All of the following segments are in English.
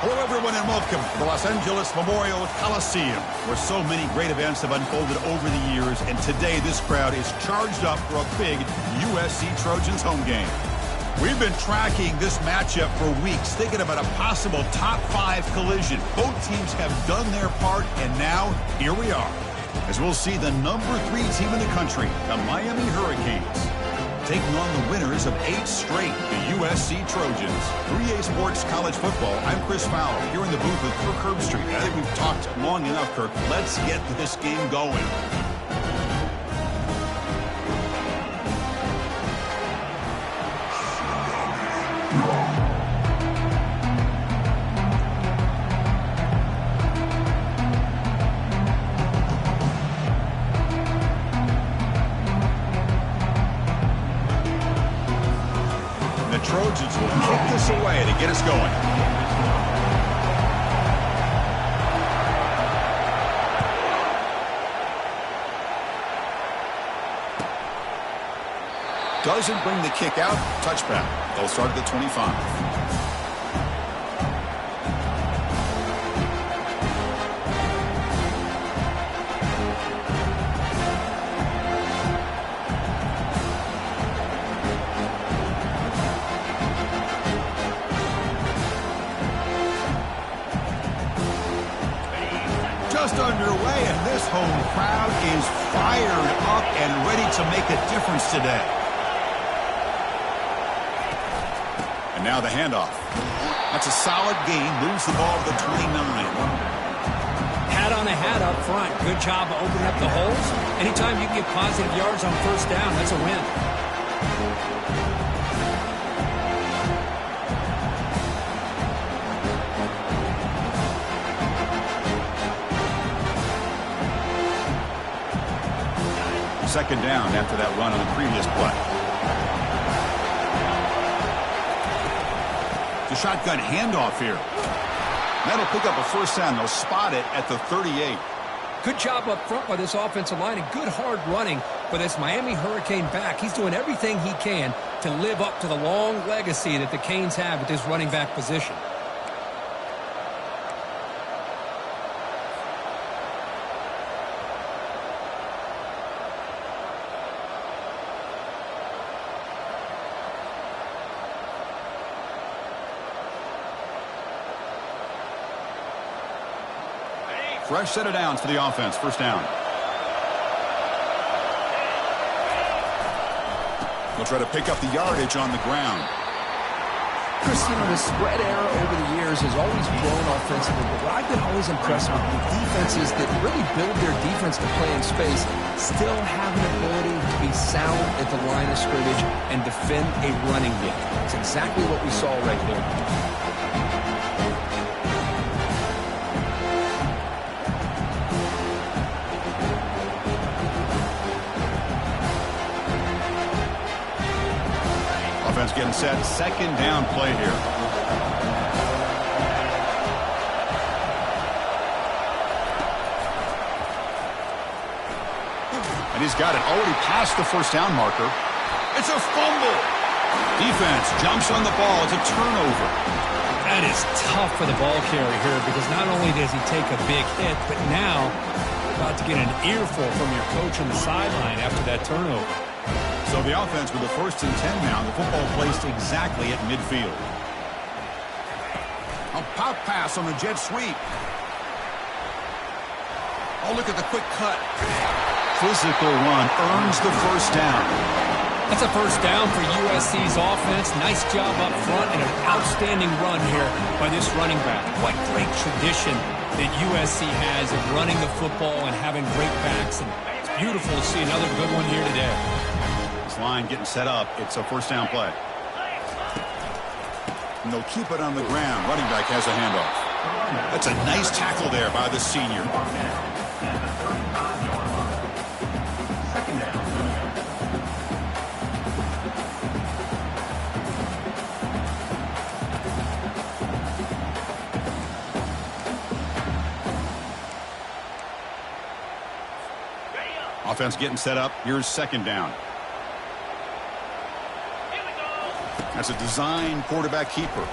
Hello, everyone, and welcome to the Los Angeles Memorial Coliseum, where so many great events have unfolded over the years, and today this crowd is charged up for a big USC Trojans home game. We've been tracking this matchup for weeks, thinking about a possible top 5 collision. Both teams have done their part, and now here we are, as we'll see the number 3 team in the country, the Miami Hurricanes, taking on the winners of 8 straight, the USC Trojans. 3A Sports College Football, I'm Chris Fowler, here in the booth with Kirk Herbstreit. I think we've talked long enough, Kirk. Let's get this game going. Trojans will kick this away to get us going. Doesn't bring the kick out. Touchback. They'll start at the 25. Underway, and this home crowd is fired up and ready to make a difference today. And now the handoff. That's a solid gain. Moves the ball to the 29. Hat on a hat up front. Good job of opening up the holes. Anytime you can get positive yards on first down, that's a win. Second down after that run on the previous play. The shotgun handoff here. That'll pick up a first down. They'll spot it at the 38. Good job up front by this offensive line and good hard running for this Miami Hurricane back. He's doing everything he can to live up to the long legacy that the Canes have at this running back position. Fresh set of downs for the offense. First down. They'll try to pick up the yardage on the ground. Chris, you know, the spread era over the years has always grown offensively, but what I've been always impressed with the defenses that really build their defense to play in space still have an ability to be sound at the line of scrimmage and defend a running game. It's exactly what we saw right there. Offense getting set. Second down play here. And he's got it already past the first down marker. It's a fumble. Defense jumps on the ball. It's a turnover. That is tough for the ball carrier here because not only does he take a big hit, but now about to get an earful from your coach on the sideline after that turnover. So the offense with the 1st and 10 now. The football placed exactly at midfield. A pop pass on the jet sweep. Oh, look at the quick cut. Physical run earns the first down. That's a first down for USC's offense. Nice job up front and an outstanding run here by this running back. What great tradition that USC has of running the football and having great backs. And it's beautiful to see another good one here today. Line getting set up. It's a first down play. And they'll keep it on the ground. Running back has a handoff. That's a nice tackle there by the senior. Offense getting set up. Here's second down. That's a design quarterback keeper.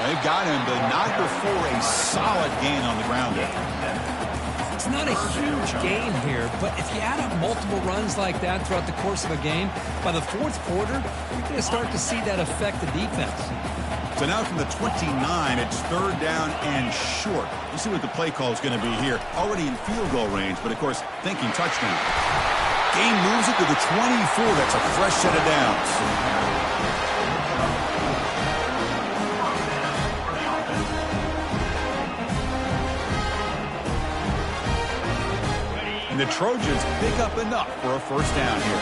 They've got him, but not before a solid gain on the ground there. It's not a huge gain here, but if you add up multiple runs like that throughout the course of a game, by the fourth quarter, you're going to start to see that affect the defense. So now from the 29, it's third down and short. We'll see what the play call is going to be here. Already in field goal range, but of course, thinking touchdown. Gain moves it to the 24. That's a fresh set of downs. The Trojans pick up enough for a first down here.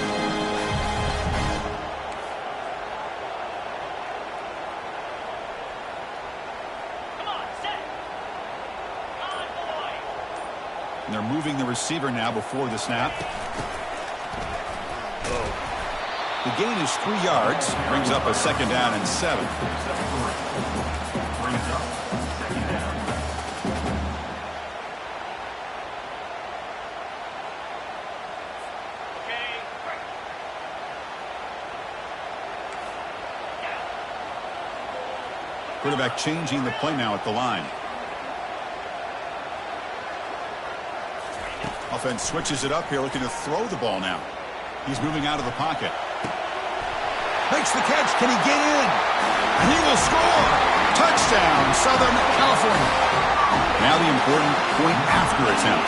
Come on, set. On, boy. And they're moving the receiver now before the snap. The gain is 3 yards. Brings up a second down and 7. Quarterback changing the play now at the line. Offense switches it up here, looking to throw the ball now. He's moving out of the pocket. Makes the catch. Can he get in? And he will score. Touchdown, Southern California. Now the important point after attempt.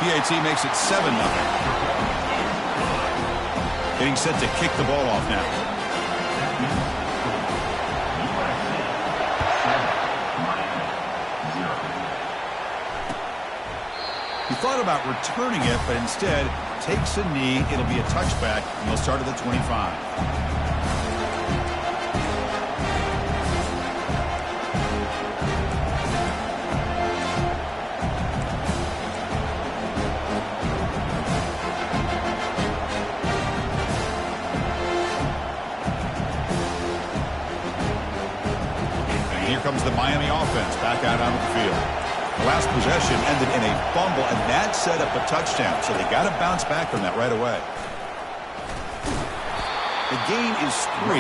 PAT makes it 7-0. Getting set to kick the ball off now. He thought about returning it, but instead takes a knee. It'll be a touchback, and they'll start at the 25. And here comes the Miami offense back out onto the field. The last possession ended in a fumble, and that set up a touchdown. So they got to bounce back from that right away. The gain is 3.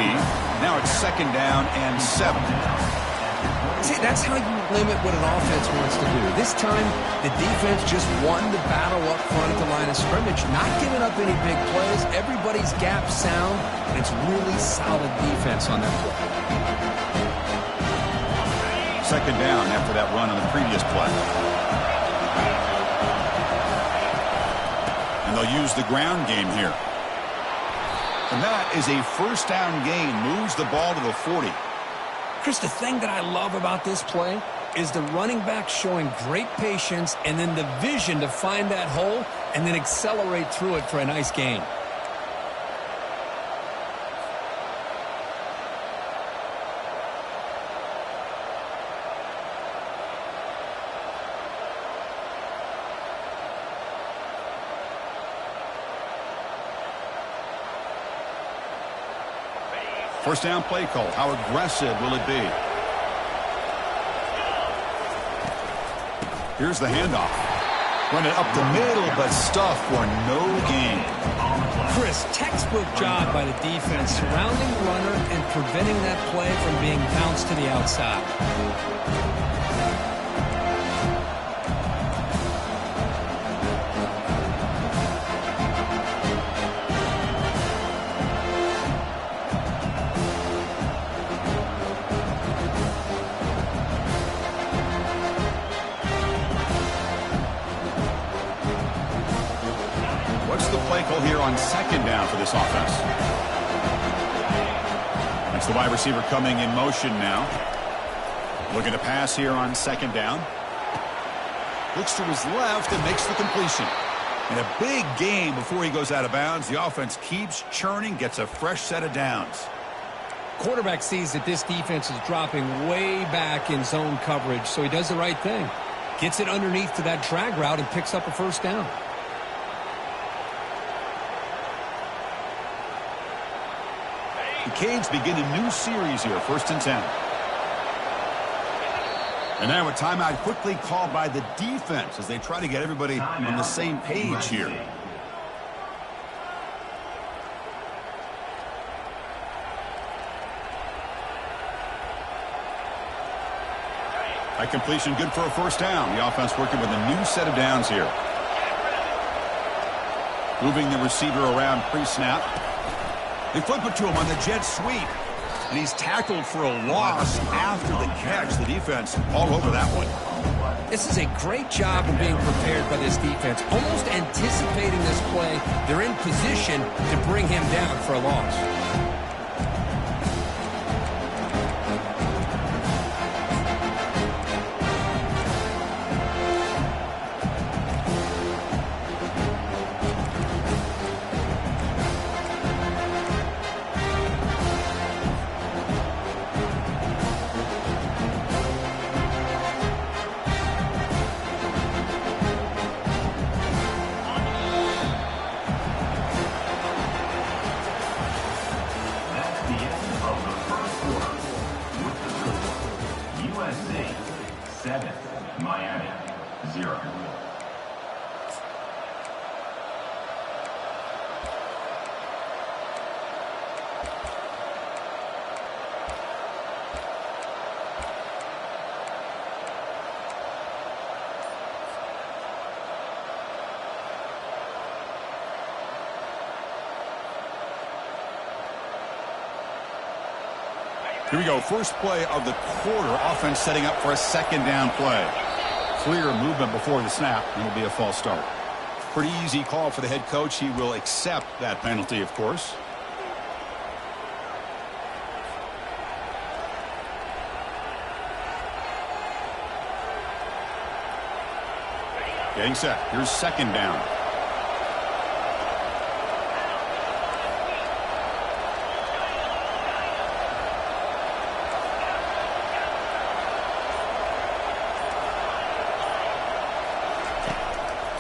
Now it's second down and 7. See, that's how you limit what an offense wants to do. This time, the defense just won the battle up front at the line of scrimmage, not giving up any big plays. Everybody's gap sound, and it's really solid defense on that play. Second down after that run on the previous play. And they'll use the ground game here. And that is a first down gain. Moves the ball to the 40. Chris, the thing that I love about this play is the running back showing great patience and then the vision to find that hole and then accelerate through it for a nice gain. First down play call. How aggressive will it be? Here's the handoff. Run it up the middle, but stuffed for no gain. Chris, textbook job by the defense surrounding the runner and preventing that play from being bounced to the outside. Here on second down for this offense. That's the wide receiver coming in motion now. Looking to pass here on second down. Looks to his left and makes the completion. And a big gain before he goes out of bounds. The offense keeps churning, gets a fresh set of downs. Quarterback sees that this defense is dropping way back in zone coverage, so he does the right thing. Gets it underneath to that drag route and picks up a first down. The Canes begin a new series here, 1st and 10. And now a timeout quickly called by the defense as they try to get everybody on the same page here. That completion good for a first down. The offense working with a new set of downs here. Moving the receiver around pre-snap. They flip it to him on the jet sweep. And he's tackled for a loss after the catch. The defense all over that one. This is a great job of being prepared by this defense. Almost anticipating this play. They're in position to bring him down for a loss. Here we go. First play of the quarter. Offense setting up for a second down play. Clear movement before the snap, and it'll be a false start. Pretty easy call for the head coach. He will accept that penalty, of course. Getting set. Here's second down.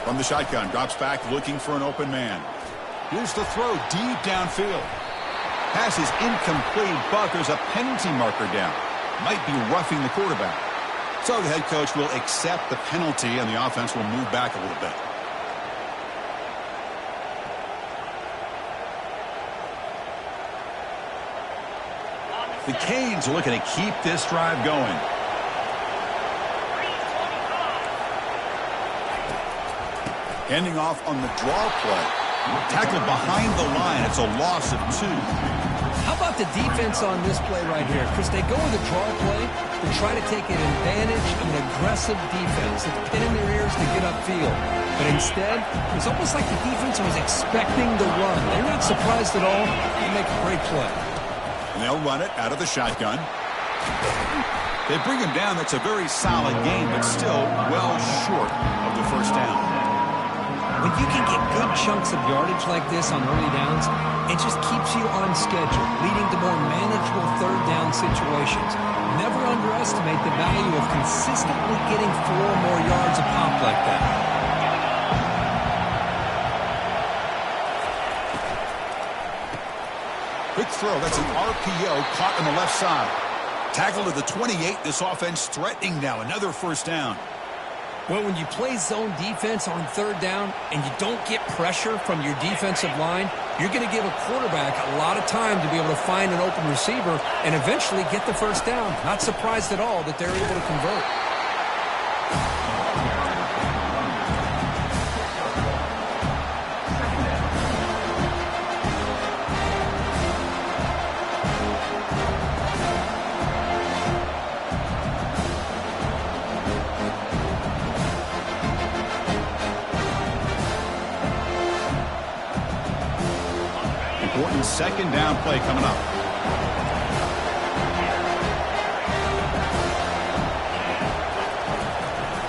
From the shotgun, drops back looking for an open man. Here's the throw deep downfield. Pass is incomplete, but there's a penalty marker down. Might be roughing the quarterback. So the head coach will accept the penalty, and the offense will move back a little bit. The Canes are looking to keep this drive going. Handing off on the draw play. Tackled behind the line. It's a loss of 2. How about the defense on this play right here? Chris, they go with a draw play to try to take an advantage of an aggressive defense. It's pinning their ears to get upfield. But instead, it's almost like the defense was expecting the run. They're not surprised at all. They make a great play. And they'll run it out of the shotgun. They bring him down. That's a very solid game, but still well short of the first down. When you can get good chunks of yardage like this on early downs, it just keeps you on schedule, leading to more manageable third down situations. Never underestimate the value of consistently getting 4 or more yards a pop like that. Quick throw. That's an RPO caught on the left side. Tackle to the 28. This offense threatening now. Another first down. Well, when you play zone defense on third down and you don't get pressure from your defensive line, you're going to give a quarterback a lot of time to be able to find an open receiver and eventually get the first down. Not surprised at all that they're able to convert. Second down play coming up.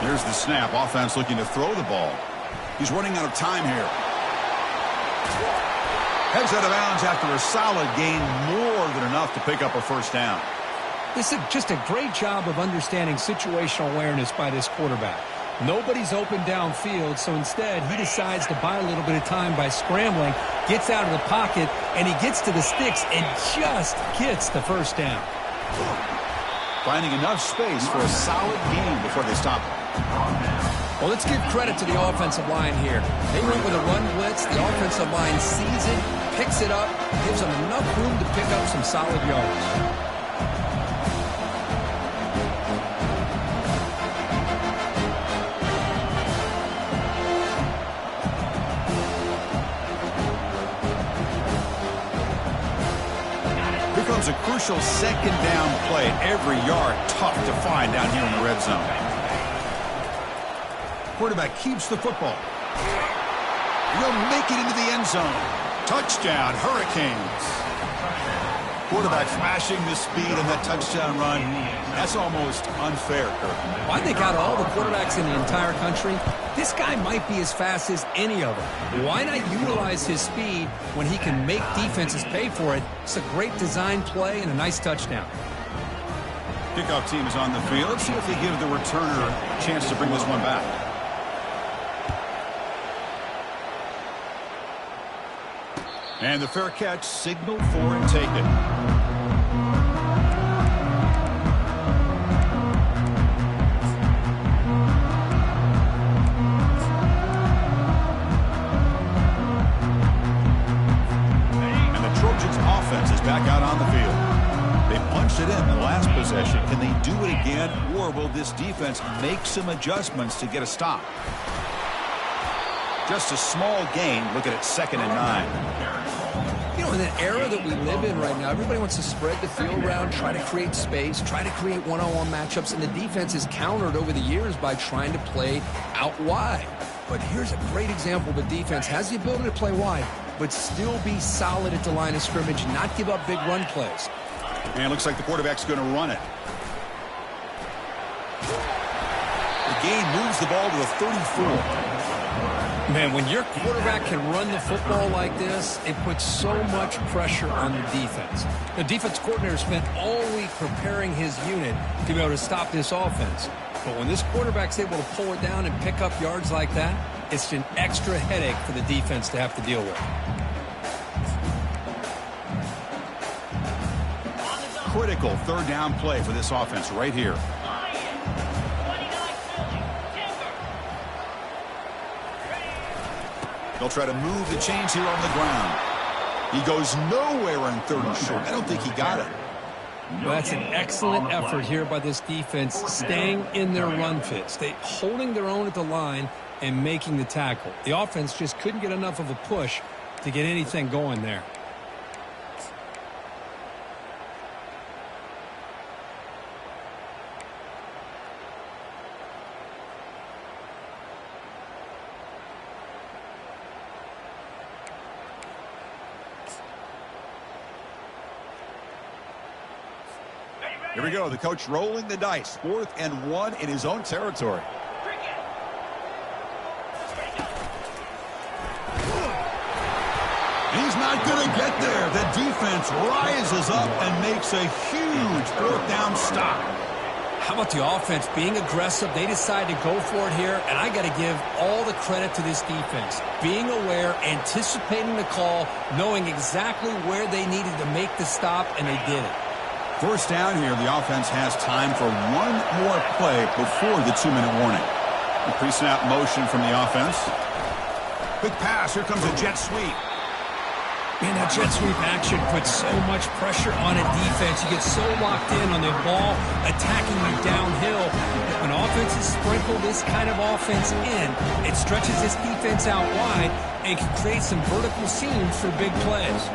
Here's the snap. Offense looking to throw the ball. He's running out of time here. Heads out of bounds after a solid gain, more than enough to pick up a first down. This is just a great job of understanding situational awareness by this quarterback. Nobody's open downfield, so instead he decides to buy a little bit of time by scrambling, gets out of the pocket, and he gets to the sticks and just gets the first down. Finding enough space for a solid gain before they stop him. Well, let's give credit to the offensive line here. They went with a run blitz. The offensive line sees it, picks it up, gives them enough room to pick up some solid yards. was a crucial second down play. Every yard tough to find down here in the red zone. Quarterback keeps the football. Will make it into the end zone. Touchdown, Hurricanes. Quarterback flashing the speed on that touchdown run. That's almost unfair, Kirk. I think out of all the quarterbacks in the entire country, this guy might be as fast as any of them. Why not utilize his speed when he can make defenses pay for it? It's a great design play and a nice touchdown. Kickoff team is on the field. Let's see if they give the returner a chance to bring this one back. And the fair catch signaled for and taken. And the Trojans offense is back out on the field. They punched it in the last possession. Can they do it again, or will this defense make some adjustments to get a stop? Just a small gain. Look at it, 2nd and 9. You know, in the era that we live in right now, everybody wants to spread the field around, try to create space, try to create one-on-one matchups, and the defense is countered over the years by trying to play out wide. But here's a great example. The defense has the ability to play wide, but still be solid at the line of scrimmage, not give up big run plays. And it looks like the quarterback's going to run it. The gain moves the ball to the 34. Man, when your quarterback can run the football like this, it puts so much pressure on the defense. The defense coordinator spent all week preparing his unit to be able to stop this offense. But when this quarterback's able to pull it down and pick up yards like that, it's an extra headache for the defense to have to deal with. Critical 3rd down play for this offense right here. They'll try to move the chains here on the ground. He goes nowhere on 3rd and short. I don't think he got it. Well, that's an excellent effort here by this defense, staying in their run fit, holding their own at the line and making the tackle. The offense just couldn't get enough of a push to get anything going there. Here we go. The coach rolling the dice. 4th and 1 in his own territory. He's not going to get there. The defense rises up and makes a huge 4th down stop. How about the offense being aggressive? They decide to go for it here, and I got to give all the credit to this defense. Being aware, anticipating the call, knowing exactly where they needed to make the stop, and they did it. 1st down here, the offense has time for one more play before the 2-minute warning. The pre-snap motion from the offense. Quick pass, here comes a jet sweep. Man, that jet sweep action puts so much pressure on a defense. You get so locked in on the ball attacking you downhill. When offenses sprinkle this kind of offense in, it stretches this defense out wide and can create some vertical seams for big plays.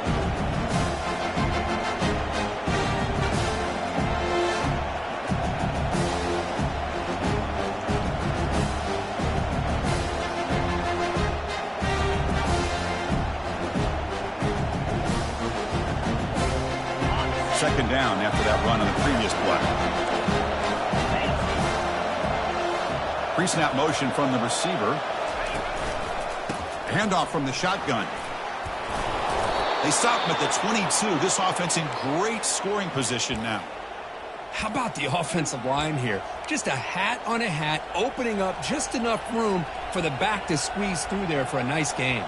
Second down after that run on the previous play. Pre-snap motion from the receiver. Handoff from the shotgun. They stop him at the 22. This offense in great scoring position now. How about the offensive line here? Just a hat on a hat, opening up just enough room for the back to squeeze through there for a nice gain.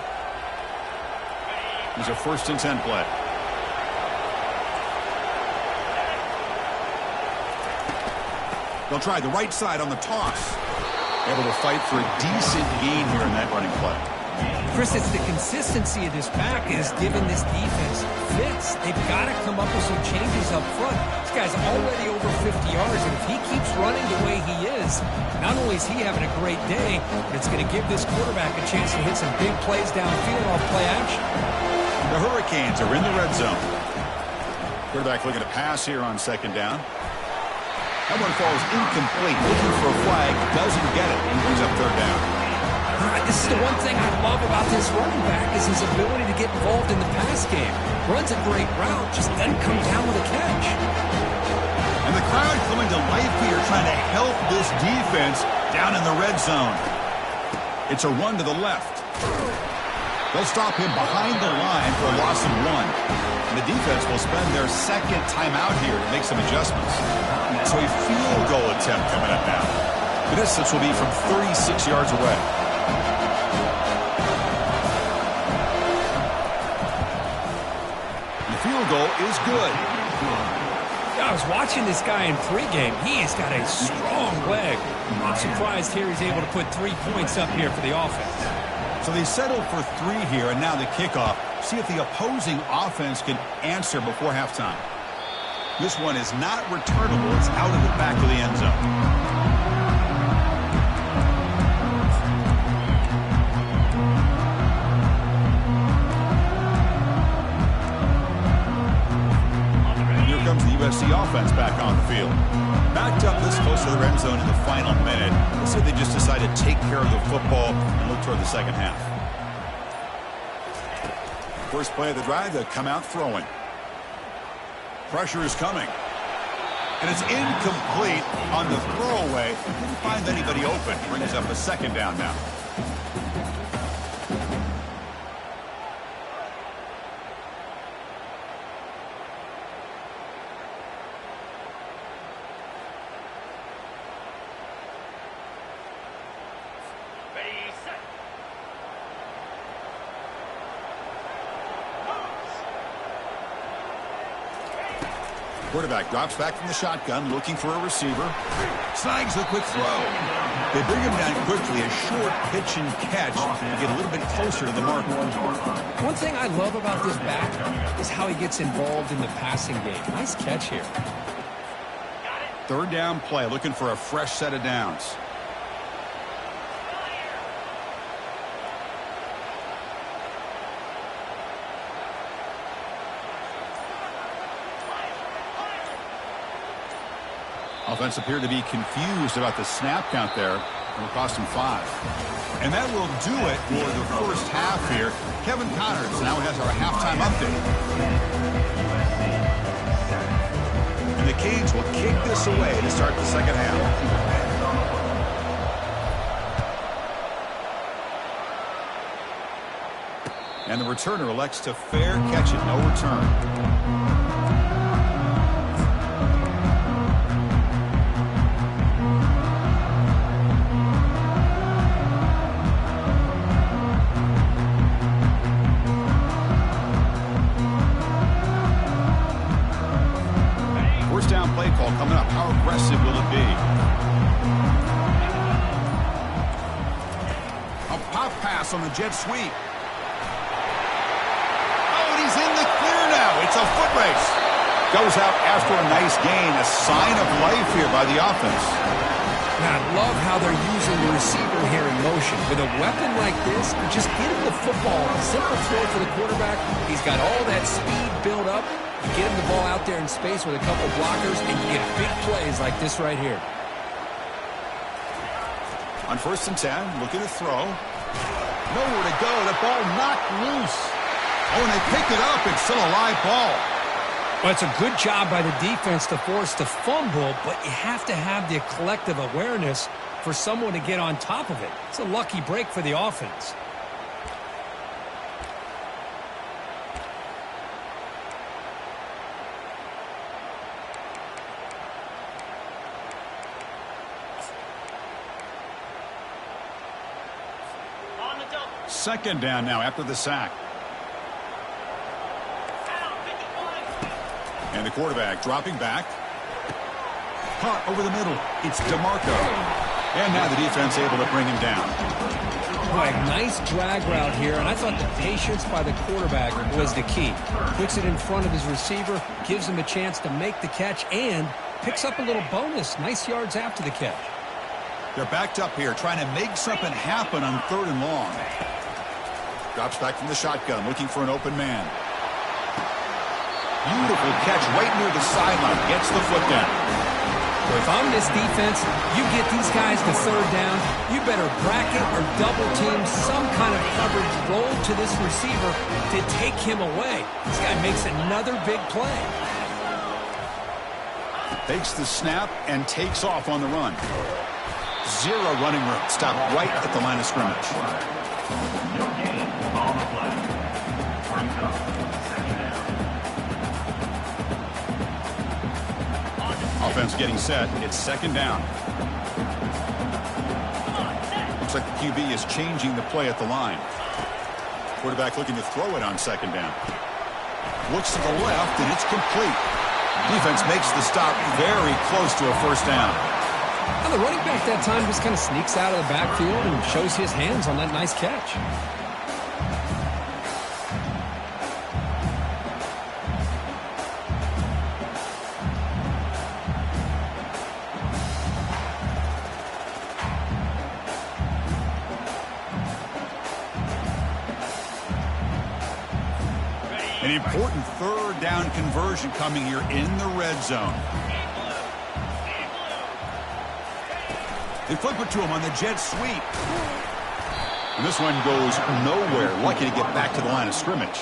Here's a 1st and 10 play. They'll try the right side on the toss. Able to fight for a decent gain here in that running play. Chris, it's the consistency of this pack is giving this defense fits. They've got to come up with some changes up front. This guy's already over 50 yards, and if he keeps running the way he is, not only is he having a great day, but it's going to give this quarterback a chance to hit some big plays downfield off play action. The Hurricanes are in the red zone. Quarterback looking to pass here on second down. That one falls incomplete. Looking for a flag. Doesn't get it. And brings up third down. All right, this is the one thing I love about this running back is his ability to get involved in the pass game. Runs a great route, just doesn't come down with a catch. And the crowd coming to life here, trying to help this defense down in the red zone. It's a run to the left. They'll stop him behind the line for a loss of 1. And the defense will spend their second timeout here to make some adjustments. So a field goal attempt coming up now. The distance will be from 36 yards away. The field goal is good. I was watching this guy in pregame. He has got a strong leg. I'm surprised here he's able to put 3 points up here for the offense. So they settled for 3 here, and now the kickoff. See if the opposing offense can answer before halftime. This one is not returnable. It's out of the back of the end zone. Comes the USC offense back on the field. Backed up this close to the red zone in the final minute. Let's say they just decided to take care of the football and look toward the second half. First play of the drive, they come out throwing. Pressure is coming. And it's incomplete on the throwaway. Didn't find anybody open. Brings up a second down now. Quarterback drops back from the shotgun, looking for a receiver. Snags the quick throw. They bring him down quickly, a short pitch and catch to get a little bit closer to the mark. One thing I love about this back is how he gets involved in the passing game. Nice catch here. Third down play, looking for a fresh set of downs. Offense appeared to be confused about the snap count there. It'll cost him 5. And that will do it for the first half here. Kevin Connors now has our halftime update. And the Canes will kick this away to start the second half. And the returner elects to fair catch it, no return. Coming up, how aggressive will it be? A pop pass on the jet sweep. Oh, and he's in the clear now. It's a foot race. Goes out after a nice gain. A sign of life here by the offense. Now, I love how they're using the receiver here in motion. With a weapon like this, just get him the football. A simple throw for the quarterback. He's got all that speed built up. You get him the ball out there in space with a couple blockers, and you get big plays like this right here. On 1st and 10, looking to throw. Nowhere to go. The ball knocked loose. Oh, and they pick it up. It's still a live ball. Well, it's a good job by the defense to force the fumble, but you have to have the collective awareness for someone to get on top of it. It's a lucky break for the offense. Second down now after the sack. And the quarterback dropping back. Caught over the middle. It's DeMarco. And now the defense able to bring him down. Boy, nice drag route here, and I thought the patience by the quarterback was the key. Puts it in front of his receiver, gives him a chance to make the catch, and picks up a little bonus. Nice yards after the catch. They're backed up here, trying to make something happen on 3rd and long. Drops back from the shotgun, looking for an open man. Beautiful catch right near the sideline. Gets the foot down. If I'm this defense, you get these guys to third down, you better bracket or double team some kind of coverage roll to this receiver to take him away. This guy makes another big play. Takes the snap and takes off on the run. Zero running room. Stopped right at the line of scrimmage. Offense getting set. It's second down. Looks like the QB is changing the play at the line. Quarterback looking to throw it on second down. Looks to the left, and it's complete. Defense makes the stop very close to a first down. Now the running back that time just kind of sneaks out of the backfield and shows his hands on that nice catch. An important third down conversion coming here in the red zone. They flip it to him on the jet sweep. And this one goes nowhere. Lucky to get back to the line of scrimmage.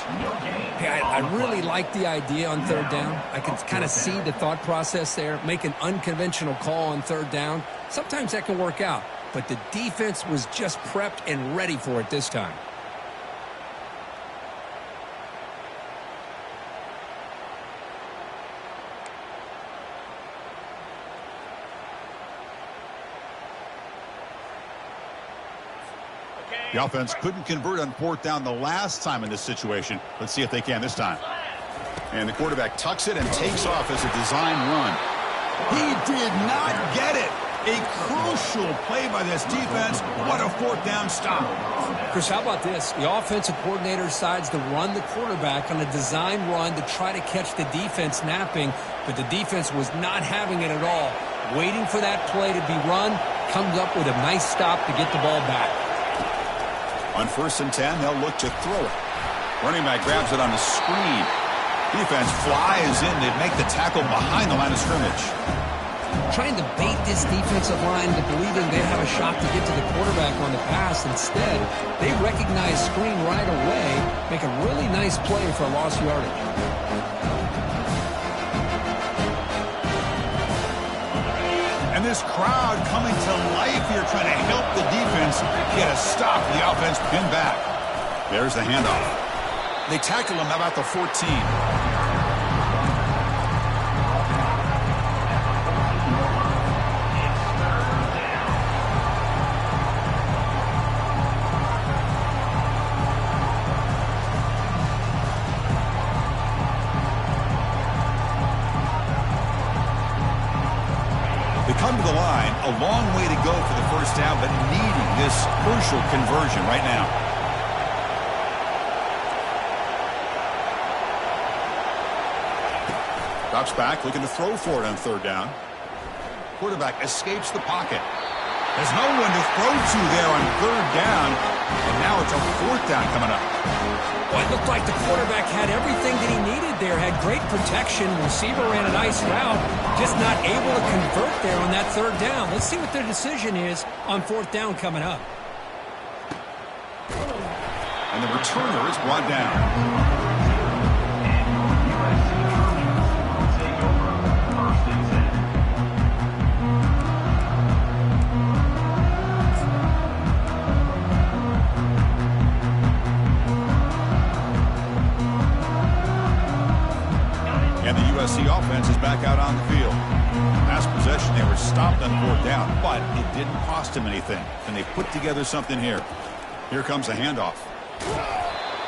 Hey, I really like the idea on third down. I can kind of see the thought process there. Make an unconventional call on third down. Sometimes that can work out. But the defense was just prepped and ready for it this time. The offense couldn't convert on fourth down the last time in this situation. Let's see if they can this time. And the quarterback tucks it and takes off as a design run. He did not get it. A crucial play by this defense. What a fourth down stop. Chris, how about this? The offensive coordinator decides to run the quarterback on a design run to try to catch the defense napping, but the defense was not having it at all. Waiting for that play to be run, comes up with a nice stop to get the ball back. On 1st and 10, they'll look to throw it. Running back grabs it on the screen. Defense flies in. They make the tackle behind the line of scrimmage. Trying to bait this defensive line to believing they have a shot to get to the quarterback on the pass. Instead, they recognize screen right away, make a really nice play for lost yardage. And this crowd coming to life here, trying to help the defense get a stop. The offense pinned back. There's the handoff. They tackle him about the 14. Come to the line, a long way to go for the first down, but needing this crucial conversion right now. Drops back, looking to throw for it on third down. Quarterback escapes the pocket. There's no one to throw to there on third down, and now it's a fourth down coming up. Well, it looked like the quarterback had everything that he needed there. Had great protection. Receiver ran a nice route. Just not able to convert there on that third down. Let's see what their decision is on fourth down coming up. And the returner is brought down. USC offense is back out on the field. Last possession, they were stopped on fourth down, but it didn't cost them anything. And they put together something here. Here comes a handoff.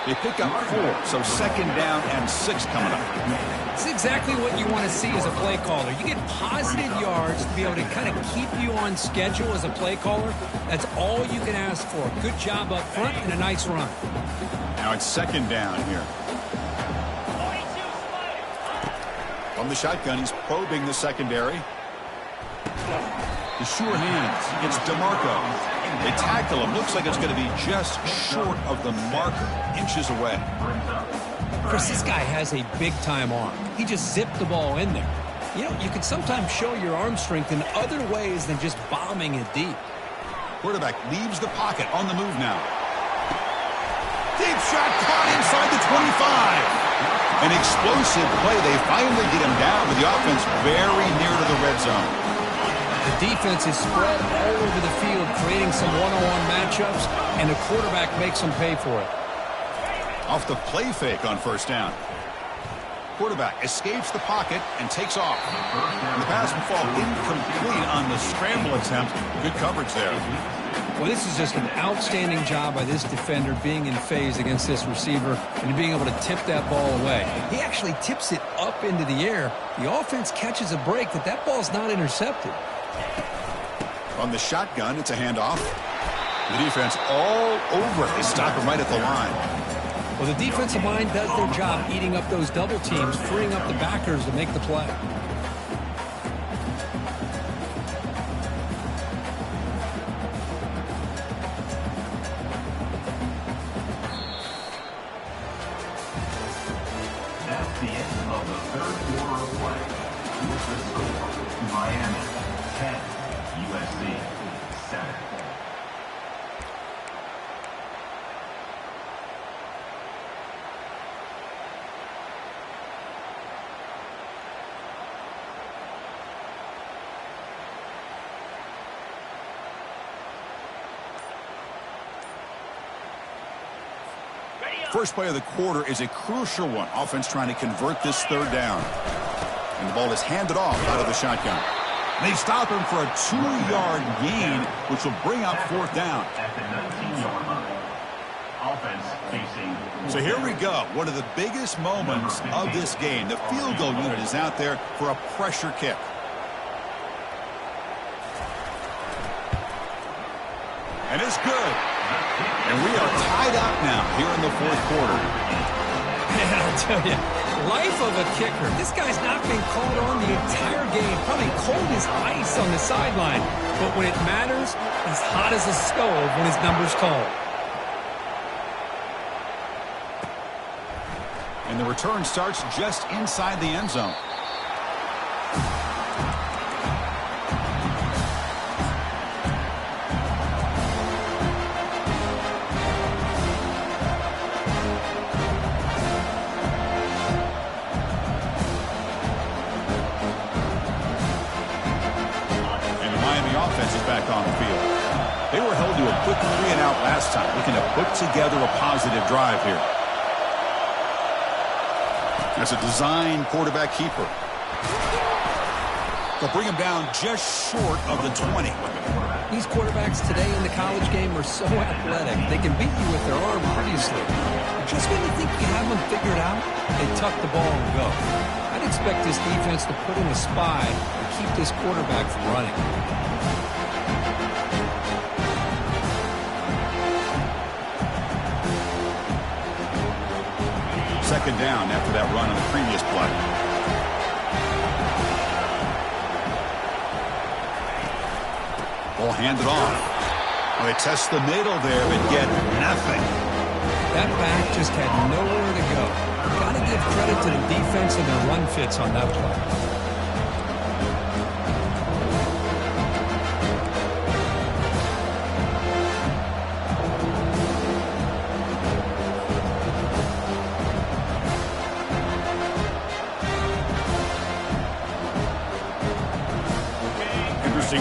They pick up 4, so second down and 6 coming up. It's exactly what you want to see as a play caller. You get positive yards to be able to kind of keep you on schedule as a play caller. That's all you can ask for. Good job up front and a nice run. Now it's second down here. From the shotgun, he's probing the secondary. The sure hands. It's DeMarco. They tackle him. Looks like it's going to be just short of the marker. Inches away. Chris, this guy has a big-time arm. He just zipped the ball in there. You know, you can sometimes show your arm strength in other ways than just bombing it deep. Quarterback leaves the pocket on the move now. Deep shot caught inside the 25. An explosive play. They finally get him down with the offense very near to the red zone. The defense is spread all over the field, creating some one-on-one matchups, and the quarterback makes them pay for it. Off the play fake on first down. Quarterback escapes the pocket and takes off. And the pass will fall incomplete on the scramble attempt. Good coverage there. Well, this is just an outstanding job by this defender being in phase against this receiver and being able to tip that ball away. He actually tips it up into the air. The offense catches a break that ball's not intercepted. On the shotgun, it's a handoff. The defense all over it. They stop him right at the line. Well, the defensive line does their job eating up those double teams, freeing up the backers to make the play. That's the end of the third quarter of play. With the score, Miami 10, USC 7. First play of the quarter is a crucial one. Offense trying to convert this third down. And the ball is handed off out of the shotgun. And they stop him for a 2-yard gain, which will bring up fourth down. At the 19-yard line. Offense facing. So here we go. One of the biggest moments of this game. The field goal unit is out there for a pressure kick. And it's good. And we are tied up now here in the fourth quarter. Man, I'll tell you, life of a kicker. This guy's not been called on the entire game. Probably cold as ice on the sideline. But when it matters, he's hot as a stove when his number's called. And the return starts just inside the end zone. Back on the field. They were held to a quick 3-and-out last time, looking to put together a positive drive here. That's a design quarterback keeper. They'll bring him down just short of the 20. These quarterbacks today in the college game are so athletic. They can beat you with their arm, obviously. Just when you think you have them figured out, they tuck the ball and go. I'd expect this defense to put in a spy and keep this quarterback from running. Second down after that run on the previous play. Ball handed off. Well, they test the middle there but get nothing. That back just had nowhere to go. Got to give credit to the defense and their run fits on that play.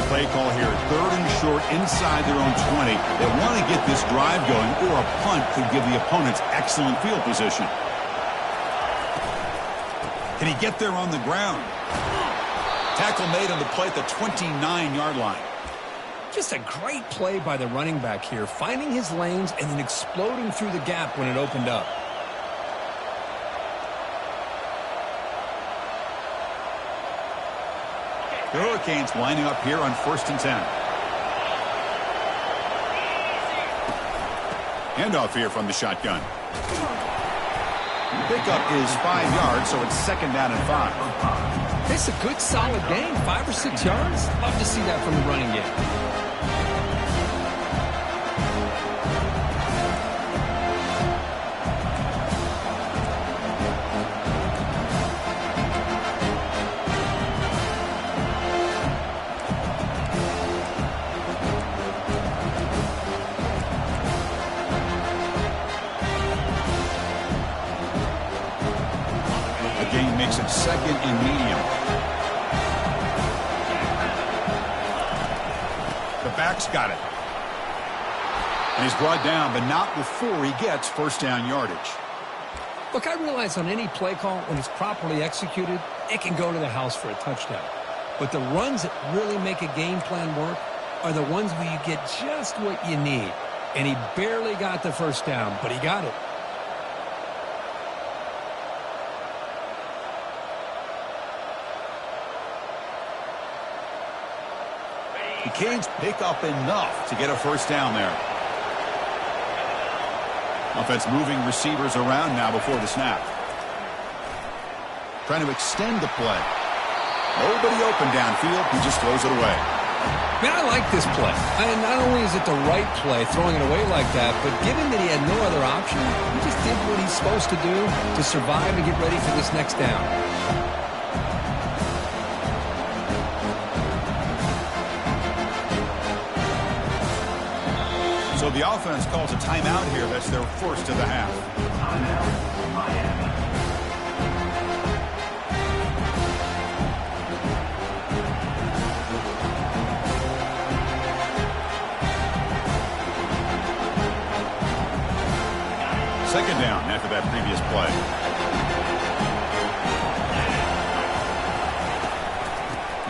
Play call here. 3rd and short inside their own 20. They want to get this drive going, or a punt could give the opponents excellent field position. Can he get there on the ground? Tackle made on the play at the 29-yard line. Just a great play by the running back here, finding his lanes and then exploding through the gap when it opened up. The Hurricanes lining up here on 1st and 10. Handoff here from the shotgun. Pickup is 5 yards, so it's 2nd down and 5. It's a good, solid gain, 5 or 6 yards. Love to see that from the running game. gain makes it 2nd and medium. The back's got it. And he's brought down, but not before he gets first down yardage. Look, I realize on any play call, when it's properly executed, it can go to the house for a touchdown. But the runs that really make a game plan work are the ones where you get just what you need. And he barely got the first down, but he got it. The Canes pick up enough to get a first down there. Offense moving receivers around now before the snap. Trying to extend the play. Nobody open downfield. He just throws it away. Man, I like this play. Not only is it the right play, throwing it away like that, but given that he had no other option, he just did what he's supposed to do to survive and get ready for this next down. So the offense calls a timeout here. That's their first of the half. Timeout, Miami. Second down after that previous play.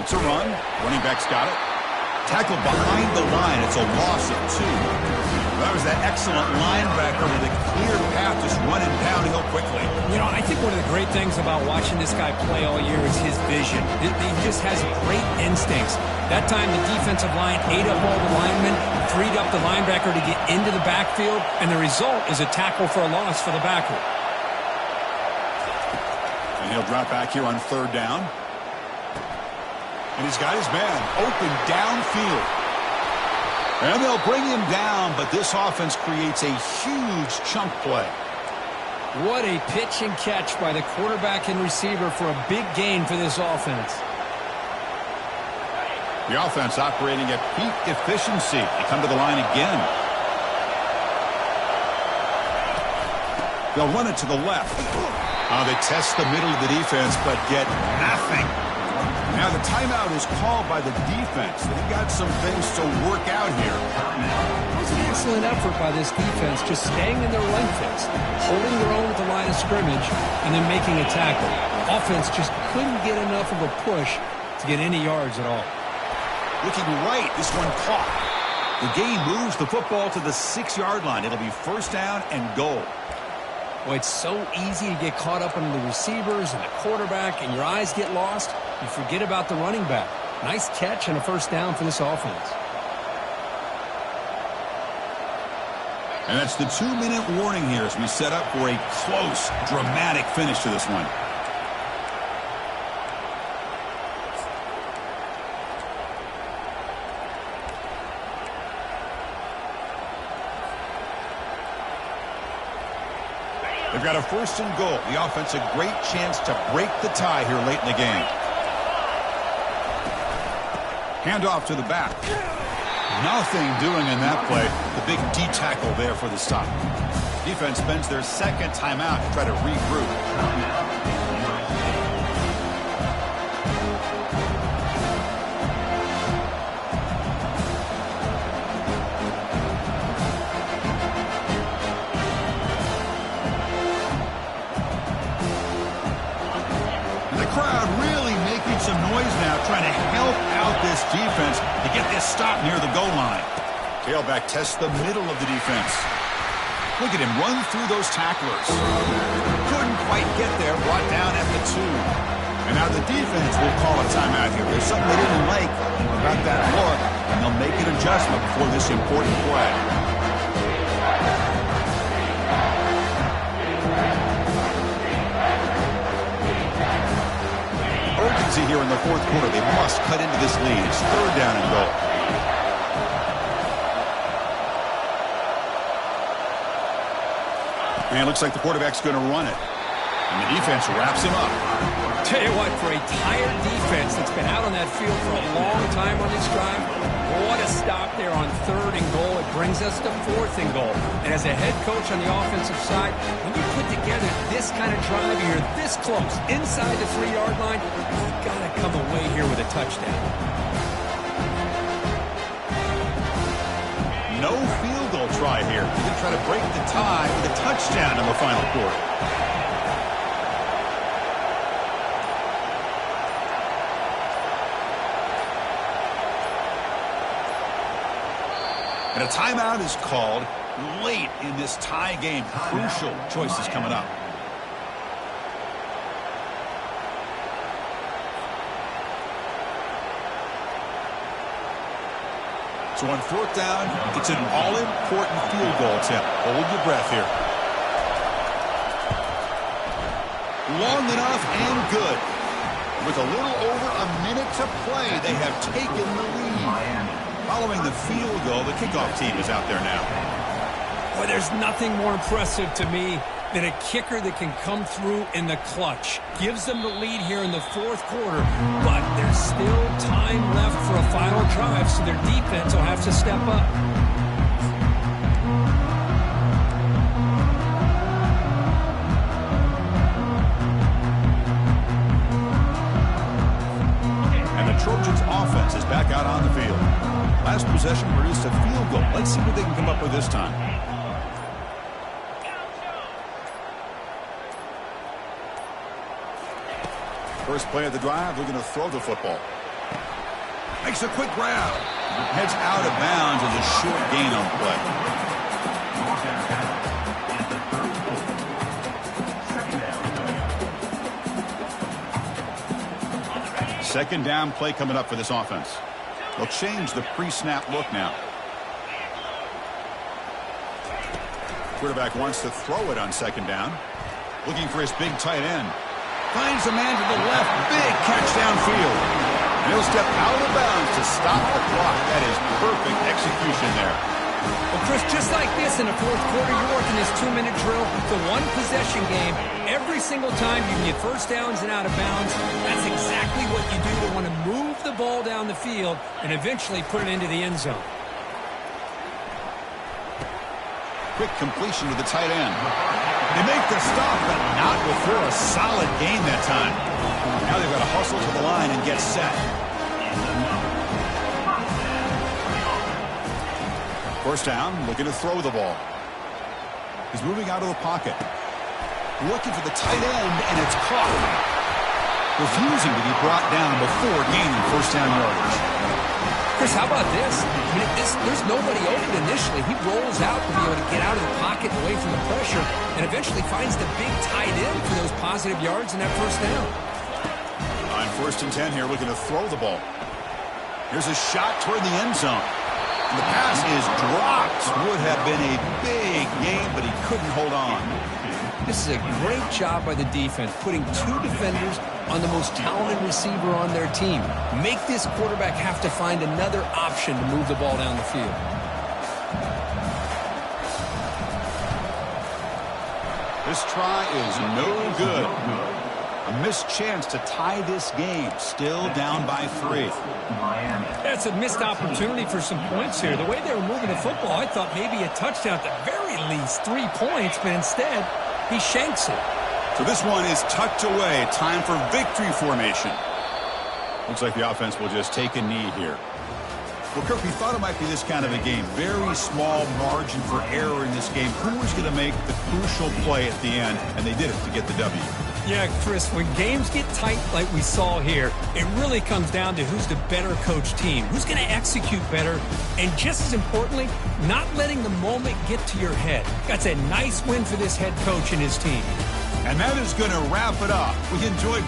It's a run. Running back's got it. Tackled behind the line. It's a loss of 2. That was that excellent linebacker with a clear path just running downhill quickly. You know, I think one of the great things about watching this guy play all year is his vision. He just has great instincts. That time the defensive line ate up all the linemen, freed up the linebacker to get into the backfield, and the result is a tackle for a loss for the backer. And he'll drop back here on 3rd down. And he's got his man open downfield. And they'll bring him down, but this offense creates a huge chunk play. What a pitch and catch by the quarterback and receiver for a big gain for this offense. The offense operating at peak efficiency. They come to the line again. They'll run it to the left. They test the middle of the defense, but get nothing. Now the timeout is called by the defense. They've got some things to work out here. It was an excellent effort by this defense, just staying in their run fix, holding their own at the line of scrimmage, and then making a tackle. Offense just couldn't get enough of a push to get any yards at all. Looking right, this one caught. The game moves the football to the 6-yard line. It'll be first down and goal. Well, it's so easy to get caught up in the receivers and the quarterback, and your eyes get lost. You forget about the running back. Nice catch and a first down for this offense. And that's the 2-minute warning here as we set up for a close, dramatic finish to this one. They've got a first and goal. The offense a great chance to break the tie here late in the game. Handoff to the back. Nothing doing in that play. The big D tackle there for the stop. Defense spends their second timeout to try to regroup. Trying to help out this defense to get this stop near the goal line. Tailback tests the middle of the defense. Look at him run through those tacklers. Couldn't quite get there, brought down at the 2. And now the defense will call a timeout here. There's something they didn't like about that look, and they'll make an adjustment before this important play. Urgency here in the 4th quarter. They must cut into this lead. It's 3rd down and goal. And it looks like the quarterback's going to run it. And the defense wraps him up. Tell you what, for a tired defense that's been out on that field for a long time on this drive, what a stop there on 3rd and goal. It brings us to 4th and goal. And as a head coach on the offensive side, when you put together this kind of drive, you're this close, inside the 3-yard line, you've got to come away here with a touchdown. No field goal try here. He's going to try to break the tie with a touchdown in the final quarter. And a timeout is called late in this tie game. Crucial choices coming up. So on 4th down, it's an all-important field goal attempt. Hold your breath here. Long enough and good. With a little over a minute to play, they have taken the lead. Following the field goal, the kickoff team is out there now. Boy, there's nothing more impressive to me than a kicker that can come through in the clutch. Gives them the lead here in the 4th quarter, but there's still time left for a final drive, so their defense will have to step up. And the Trojans offense is back out on the field. Last possession produced a field goal. Let's see what they can come up with this time. First play of the drive, they're going to throw the football. Makes a quick grab. Heads out of bounds as a short gain on play. Second down play coming up for this offense. They'll change the pre-snap look now. Quarterback wants to throw it on 2nd down. Looking for his big tight end. Finds a man to the left. Big catch downfield. And he'll step out of bounds to stop the clock. That is perfect execution there. Well, Chris, just like this in the 4th quarter, you're working this 2-minute drill. It's a one-possession game. Every single time you can get first downs and out of bounds. That's exactly what you do to want to move the ball down the field and eventually put it into the end zone. Quick completion to the tight end. They make the stop, but not before a solid gain that time. Now they've got to hustle to the line and get set. First down, looking to throw the ball. He's moving out of the pocket. Looking for the tight end, and it's caught. Refusing to be brought down before gaining first down yardage. Chris, how about this? I mean, there's nobody open initially. He rolls out to be able to get out of the pocket away from the pressure and eventually finds the big tight end for those positive yards in that first down. On 1st and 10 here, looking to throw the ball. Here's a shot toward the end zone. And the pass is dropped. Would have been a big gain, but he couldn't hold on. This is a great job by the defense, putting 2 defenders on the most talented receiver on their team. Make this quarterback have to find another option to move the ball down the field. This try is no good. A missed chance to tie this game. Still down by 3. That's a missed opportunity for some points here. The way they were moving the football, I thought maybe a touchdown at the very least, 3 points, but instead he shanks it. So this one is tucked away. Time for victory formation. Looks like the offense will just take a knee here. Well, Kirk, we thought it might be this kind of a game. Very small margin for error in this game. Who was going to make the crucial play at the end? And they did it to get the W. Yeah, Chris, when games get tight like we saw here, it really comes down to who's the better coach team, who's going to execute better, and just as importantly, not letting the moment get to your head. That's a nice win for this head coach and his team. And that is going to wrap it up. We enjoyed